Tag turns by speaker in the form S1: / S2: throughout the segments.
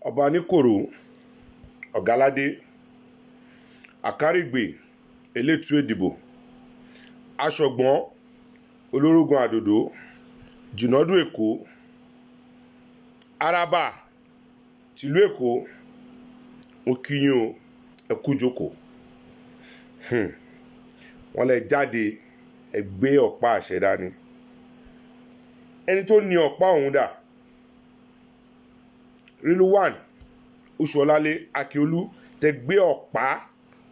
S1: ọba níkòrò ọ̀gáládé àkárìgbè elétú èdìbò aṣọ̀gbọ́n olórógun àdòdó jìnàdù èkó araba tìlú èkó mo kí yín o ẹ kú jókòó wọ́n lè jáde ẹ gbé ọ̀pá àṣẹ dání ẹni tó ní ọ̀pá ọ̀hún dà Rilwan Oṣuọlálé Akíolú tẹ gbé ọ̀pá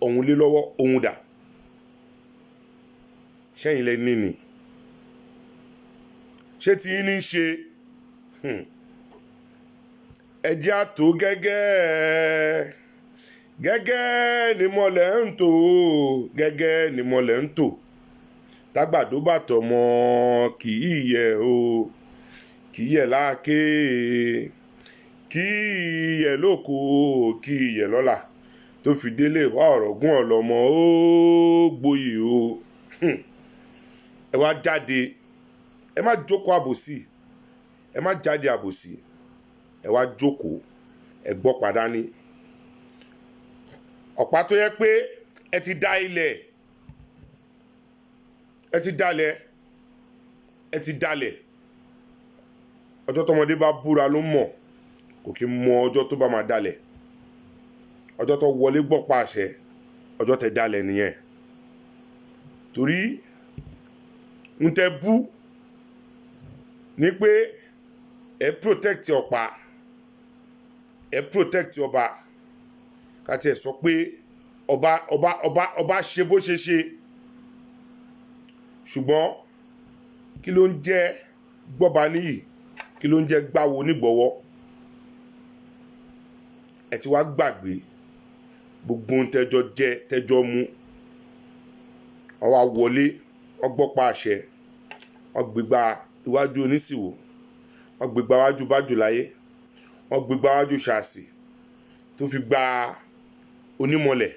S1: ọ̀hún lé lọ́wọ́ ọ̀hún dà sẹ́yìn lẹ níní ṣé tí yín ní ṣe ẹjẹ́ àtò gẹ́gẹ́ ni mọ̀lẹ́ ń tò gẹ́gẹ́ ni mọ̀lẹ́ ń tò tágbàdo bàtọ̀ mọ́ kì í yẹ o kì í yẹ láàké kì í yẹ lóko kì í yẹ lọ́la tó fi délé wá ọ̀rọ̀ gún ọ̀lọ́mọ ó gboyè o ẹ wá jáde ẹ má jókòó àbòsí ẹ má jáde àbòsí ẹ wá jókòó ẹ gbọ́ padání ọ̀pá tó yẹ pé ẹ ti dá ilẹ̀ ẹ ti dalẹ̀ ọjọ́ tọmọdé bá búra ló mọ̀ kò kí mọ ọjọ́ tó bá máa dalẹ̀ ọjọ́ tó wọlé gbọ́pá àṣẹ ọjọ́ tẹ dalẹ̀ nìyẹn torí ń tẹ bú ní pé ẹ protect ọ̀pá ẹ protect ọba káti ẹ sọ pé ọba ṣe bó ṣe ṣe ṣùgbọ́n kí ló ń jẹ́ gbọ́ba níyì kí ló ń jẹ́ gbáwo nígbọ̀wọ́ ẹ ti wá gbàgbé gbogbo ohun tẹjọ jẹ tẹjọ mú wọ́n wá wọlé ọgbọ́pá àṣẹ wọ́n gbégbá iwájú onísìwò wọ́n gbégbá iwájú bájúláyé wọ́n gbégbá iwájú ṣàṣì tó fi gba onímọ̀lẹ̀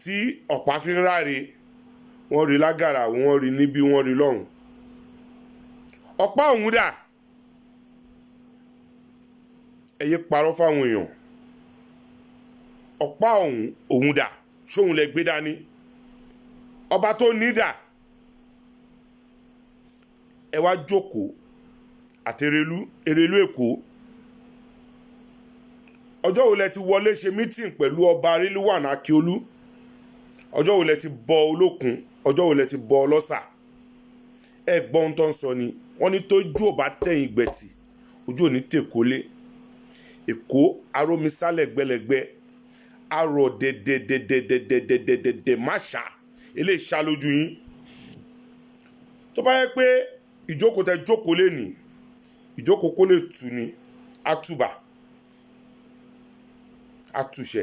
S1: tí ọ̀pá fi ń ráre wọ́n rí lágàrà wọ́n rí níbí wọ́n rí lọ́hùn ọ̀pá ọ̀hún dà ẹ yé parọ́ fáwọn èèyàn ọ̀pá ọ̀hún dà ṣóhun lẹ gbé dání ọba tó ní dà ẹ wá jókòó àti Erelú Èkó ọjọ́ wo lẹ ti wọlé ṣe mítìn pẹ̀lú ọba Rilwan Akíolú ọjọ́ wo lẹ ti bọ Olókun ọjọ́ wo lẹ ti bọ Ọlọ́sà ẹ gbọ́ ohun tó ń sọ ni wọ́n ní tójú ò bá tẹ̀yìn gbẹ̀tì ojú ò ní tèkólé Èkó arómisálẹ̀ gbẹlẹgbẹ arọ̀ dẹ̀dẹ̀dẹ̀dẹ̀dẹ̀dẹ̀dẹ̀ máṣá eléyìí ṣá lójú yín tó bá yẹ pé ìjókòó tẹ jókòó lé ní ìjókòó kó lè tù ní àtùbà àtúnṣe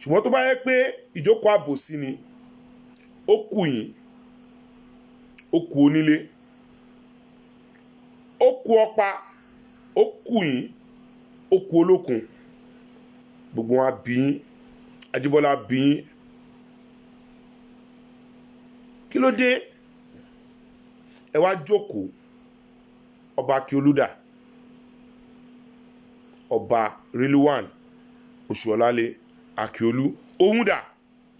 S1: ṣùgbọ́n tó bá yẹ pé ìjókòó àbòsí ni ó kù yín ó kù onílé ó kù ọ̀pá ó kù yín ó kù Olókun gbogbo wọn bí yín Ajíbọ́lá bí yín kí ló dé ẹ wá jókòó ọba Akíolú dà ọba Rilwan Oṣuọlálé Akíolú òun dà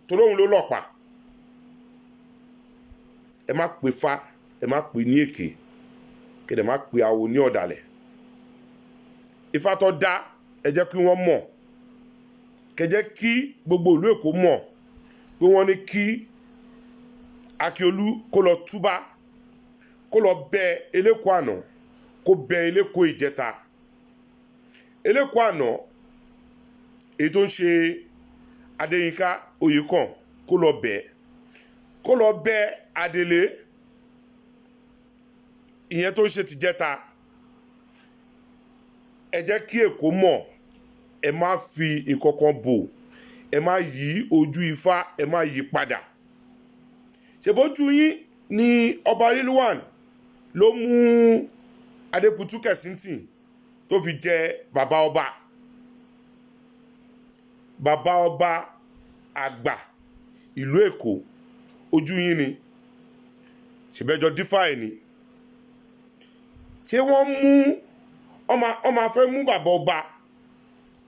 S1: torí òun ló lọ́pàá ẹ má pè fá ẹ má pè ní èké kẹdẹ má pè awo ní ọ̀dàlẹ̀ Ifá tó dá ẹ jẹ́ kí wọ́n mọ̀ kẹjẹ́ kí gbogbo ìlú Èkó mọ̀ pé wọ́n ní kí Akíolú kó lọ túbá kó lọ bẹ eléko àná kó bẹ eléko ìjẹta eléko àná èyí tó ń ṣe Adéyínká Oyèkán kó lọ bẹ Adélé ìyẹn tó ń ṣe tìjẹta ẹ jẹ́ kí Èkó mọ̀ ẹ má fi ìkọ̀kan bò ẹ má yí ojú Ifá ẹ má yí padà ṣèbójú yín ni ọba Rilwan ló mú Adéputú Kẹ̀sìntì tó fi jẹ bàbá ọba àgbà ìlú Èkó ojú yín ni ṣèbẹ́jọ dífáì ni ṣé wọ́n mú ọmọ afẹ́ mú bàbá ọba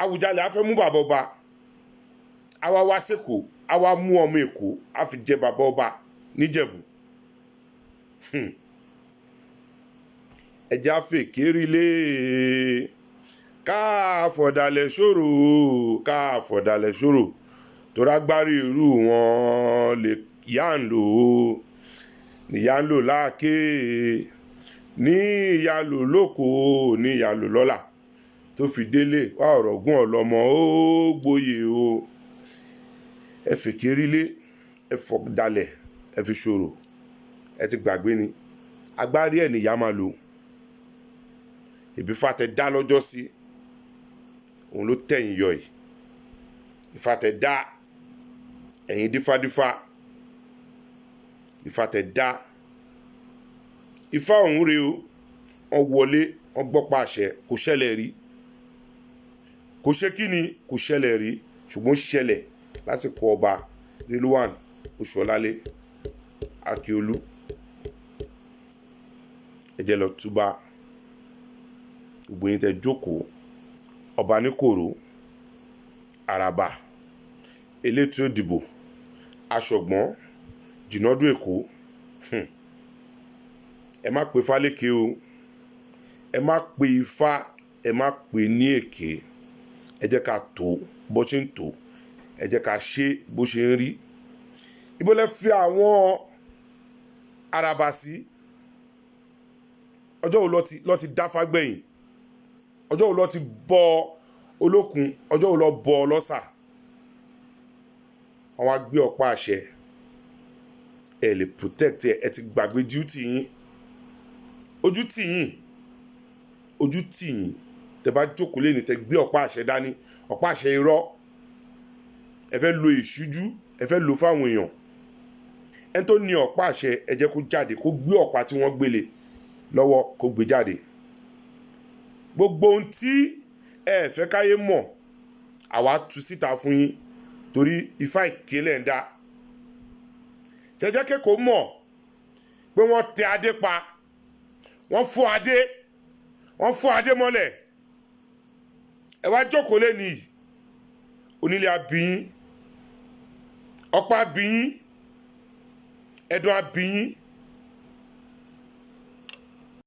S1: Àwùjalẹ̀ á fẹ́ mú bàbá ọba, àwa wá sẹ́kọ̀ọ́, àwa mú ọmọ Èkó, á fi jẹ bàbá ọba níjẹ̀bú. Ẹja fèkéré lé ká fọ̀dàlẹ̀ ṣòro, ká fọ̀dàlẹ̀ ṣòro, torí agbárí irú wọn lè yá ń lò ó, níyà ń lò láàké, ní ìyá lò lóko, ní ìyá lò lọ́la, tó fi délé wá ọ̀rọ̀ gún ọlọ́mọ ó gboyè o. Ẹ fèkéré lé, ẹ fọ̀dàlẹ̀, ẹ fi ṣòro, ẹ ti gbàgbé ni agbárí ẹ̀ níyà máa lò. Ìbí Ifá tẹ dá lọ́jọ́ sí òun ló tẹ̀yìn yọ yìí. Ifá tẹ dá ẹ̀yin dífádífá, Ifá tẹ dá. Ifá ọ̀hún rèé o, wọ́n wọlé, wọ́n gbọ́pá àṣẹ, kò ṣẹlẹ̀ rí, kò ṣe kí ni, kò ṣẹlẹ̀ rí, ṣùgbọ́n ṣẹlẹ̀ lásìkò ọba Rilwan Oṣuọlálé Akíolú. Ẹ jẹ́ lọ túbá, gbogbo yín tẹ jókòó, ọba níkòrò, àràbà, elétò ìdìbò, aṣọ̀gbọ́n, jìnàdù Èkó. Ẹ má pe Ifá lékè o, ẹ má pe Ifá, ẹ má pe ní èké. Ẹ jẹ́ ká tó bó ṣe ń tó, ẹ jẹ́ ká ṣe bó ṣe ń rí. Ibo lẹ fi àwọn àràbà sí? Ọjọ́ wo lọ ti dáfá gbẹ̀yìn? Ọjọ́ wo lọ ti bọ Olókun? Ọjọ́ wo lọ bọ Ọlọ́sà? Wọ́n wá gbé ọ̀pá àṣẹ, ẹ lè protect ẹ ti gbàgbé duty yín. Ojú tì yín, ojú tì yín, tẹ bá jókòó lé ní tẹ gbé ọ̀pá àṣẹ dání, ọ̀pá àṣẹ irọ́, ẹ fẹ́ lo ìṣújú, ẹ fẹ́ lo fáwọn èèyàn. Ẹni tó ní ọ̀pá àṣẹ, ẹ jẹ́ kó jáde, kó gbé ọ̀pá tí wọ́n gbélé lọ́wọ́, kó gbé jáde. Gbogbo ohun tí ẹ fẹ́ káyé mọ̀, àwa tú síta fún yín, torí Ifá ìkélẹ̀ ń dá. Jẹ́jẹ́ kẹ́kọ̀ọ́ mọ̀ pé wọ́n tẹ adé pa, wọ́n fọ́ adé mọ́lẹ̀. Ẹ wá jókòó lé ní onílé abiyín, ọ̀pá abiyín, ẹ̀dùn abiyín,